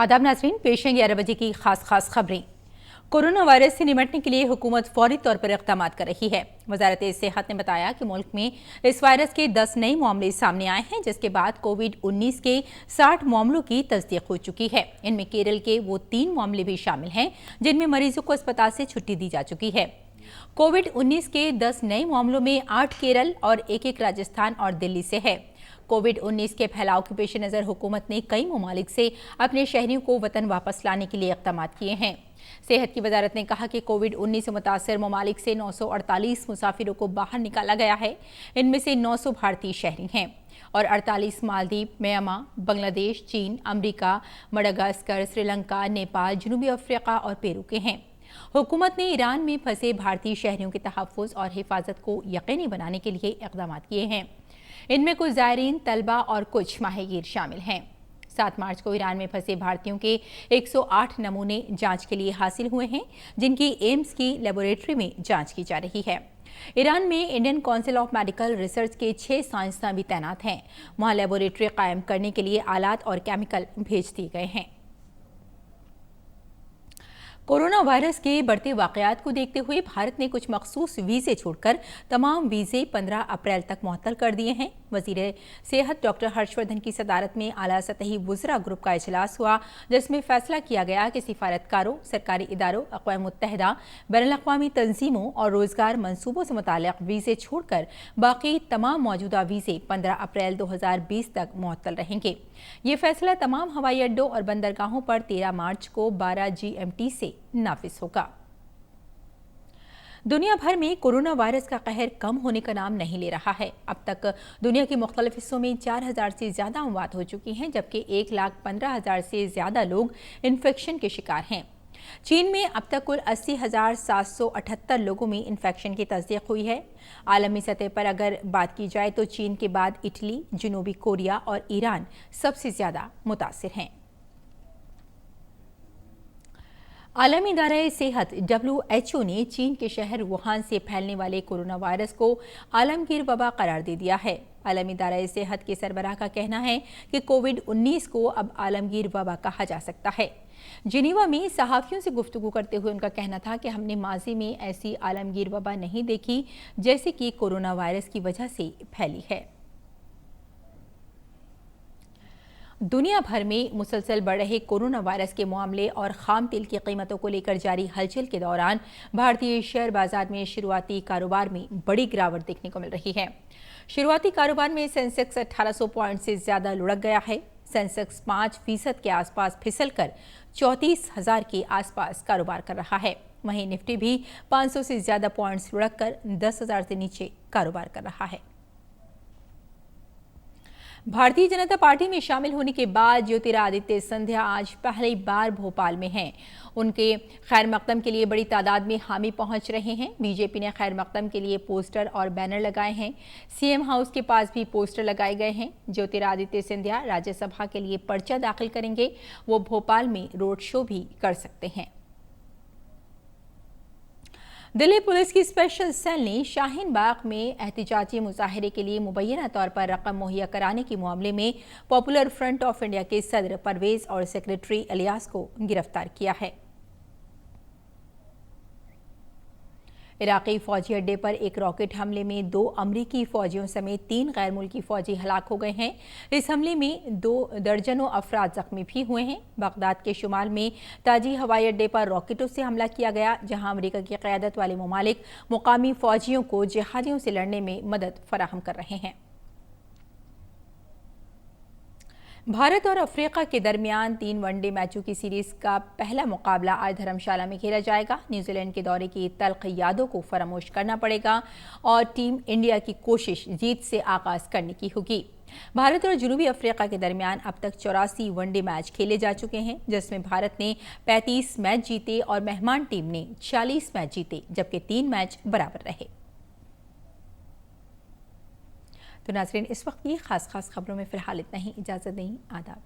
आदाब नाज़रीन, पेश है 11 बजे की खास खबरें। कोरोना वायरस से निपटने के लिए हुकूमत फौरी तौर पर इक़दाम कर रही है। वज़ारत सेहत ने बताया कि मुल्क में इस वायरस के 10 नए मामले सामने आए हैं, जिसके बाद कोविड-19 के 60 मामलों की तस्दीक हो चुकी है। इनमें केरल के वो 3 मामले भी शामिल हैं जिनमें मरीजों को अस्पताल से छुट्टी दी जा चुकी है। कोविड-19 के 10 नए मामलों में 8 केरल और एक राजस्थान और दिल्ली से है। कोविड-19 के फैलाव के पेश नज़र हुकूमत ने कई ममालिक से अपने शहरियों को वतन वापस लाने के लिए इक़दाम किए हैं। सेहत की वजारत ने कहा कि कोविड-19 से मुतासर ममालिक से 948 मुसाफिरों को बाहर निकाला गया है। इनमें से 900 भारतीय शहरी हैं और 48 मालदीव, म्यांमार, बांग्लादेश, चीन, अमरीका, मडागास्कर, श्रीलंका, नेपाल, जनूबी अफ्रीका और पेरू के हैं। हुकूमत ने ईरान में फंसे भारतीय शहरियों के तहफ़्फ़ुज़ और हिफाजत को यकीनी बनाने के लिए इक़दाम किए हैं। इनमें कुछ ज़ायरीन, तलबा और कुछ माहिगीर शामिल हैं। 7 मार्च को ईरान में फंसे भारतीयों के 108 नमूने जांच के लिए हासिल हुए हैं, जिनकी एम्स की लेबोरेटरी में जांच की जा रही है। ईरान में Indian council of medical research के 6 साइंसदान भी तैनात हैं। वहां लेबोरेटरी कायम करने के लिए आलात और केमिकल भेज दिए गए हैं। कोरोना वायरस के बढ़ते वाकयात को देखते हुए भारत ने कुछ मखसूस वीज़े छोड़कर तमाम वीज़े 15 अप्रैल तक मुअत्तल कर दिए हैं। वज़ीर सेहत डॉक्टर हर्षवर्धन की सदारत में आला सतही वुज़रा ग्रुप का इजलास हुआ, जिसमें फैसला किया गया कि सिफारतकारों, सरकारी इदारों, अक़वाम मुत्तहिदा, बैनुल-अक़वामी तंजीमों और रोज़गार मनसूबों से मुताल्लिक़ वीज़े छोड़कर बाकी तमाम मौजूदा वीज़े 15 अप्रैल 2020 तक मुअत्तल रहेंगे। ये फैसला तमाम हवाई अड्डों और बंदरगाहों पर 13 मार्च को 12 GMT से नाफिज होगा। दुनिया भर में कोरोना वायरस का कहर कम होने का नाम नहीं ले रहा है। अब तक दुनिया के मुख्तलिफ हिस्सों में 4000 से ज्यादा अमवात हो चुकी हैं, जबकि 1,15,000 से ज्यादा लोग इन्फेक्शन के शिकार हैं। चीन में अब तक कुल 80,778 लोगों में इन्फेक्शन की तस्दीक हुई है। आलमी सतह पर अगर बात की जाए तो चीन के बाद इटली, जनूबी कोरिया और ईरान सबसे ज्यादा मुतासिर हैं। आलमी इदारा सेहत WHO ने चीन के शहर वुहान से फैलने वाले कोरोना वायरस को आलमगीर वबा करार दे दिया है। आलमी इदारा सेहत के सरबराह का कहना है कि कोविड-19 को अब आलमगीर वबा कहा जा सकता है। जिनेवा में सहाफ़ियों से गुफ्तगू करते हुए उनका कहना था कि हमने माजी में ऐसी आलमगीर वबा नहीं देखी जैसे कि कोरोना वायरस की वजह से फैली है। दुनिया भर में मुसलसल बढ़ रहे कोरोना वायरस के मामले और खाम तेल की कीमतों को लेकर जारी हलचल के दौरान भारतीय शेयर बाजार में शुरुआती कारोबार में बड़ी गिरावट देखने को मिल रही है। शुरुआती कारोबार में सेंसेक्स 1800 पॉइंट से ज्यादा लुढ़क गया है। सेंसेक्स 5% के आसपास फिसलकर 34,000 के आसपास कारोबार कर रहा है। वहीं निफ्टी भी 500 से ज्यादा पॉइंट्स लुढ़क कर 10,000 से नीचे कारोबार कर रहा है। भारतीय जनता पार्टी में शामिल होने के बाद ज्योतिरादित्य सिंधिया आज पहली बार भोपाल में हैं। उनके खैर मकदम के लिए बड़ी तादाद में हामी पहुंच रहे हैं। बीजेपी ने खैर मकदम के लिए पोस्टर और बैनर लगाए हैं। सीएम हाउस के पास भी पोस्टर लगाए गए हैं। ज्योतिरादित्य सिंधिया राज्यसभा के लिए पर्चा दाखिल करेंगे। वो भोपाल में रोड शो भी कर सकते हैं। दिल्ली पुलिस की स्पेशल सेल ने शाहीन बाग में एहतिजाजी मुजाहिरे के लिए मुबैना तौर पर रकम मुहैया कराने के मामले में पॉपुलर फ्रंट ऑफ इंडिया के सदर परवेज और सेक्रेटरी इलियास को गिरफ्तार किया है। इराकी फौजी अड्डे पर एक रॉकेट हमले में 2 अमरीकी फौजियों समेत 3 गैर मुल्की फौजी हलाक हो गए हैं। इस हमले में 2 दर्जनों अफराद जख्मी भी हुए हैं। बगदाद के शुमाल में ताजी हवाई अड्डे पर रॉकेटों से हमला किया गया, जहां अमेरिका की क़यादत वाले ममालिक मुकामी फौजियों को जिहादियों से लड़ने में मदद फराहम कर रहे हैं। भारत और अफ्रीका के दरमियान 3 वनडे मैचों की सीरीज का पहला मुकाबला आज धर्मशाला में खेला जाएगा। न्यूजीलैंड के दौरे की तल्ख यादों को फरामोश करना पड़ेगा और टीम इंडिया की कोशिश जीत से आगाज करने की होगी। भारत और जनूबी अफ्रीका के दरमियान अब तक 84 वनडे मैच खेले जा चुके हैं, जिसमें भारत ने 35 मैच जीते और मेहमान टीम ने 40 मैच जीते, जबकि 3 मैच बराबर रहे। तो नाज़रीन, इस वक्त की खास खबरों में फिलहाल इतना ही। इजाज़त दें। आदाब।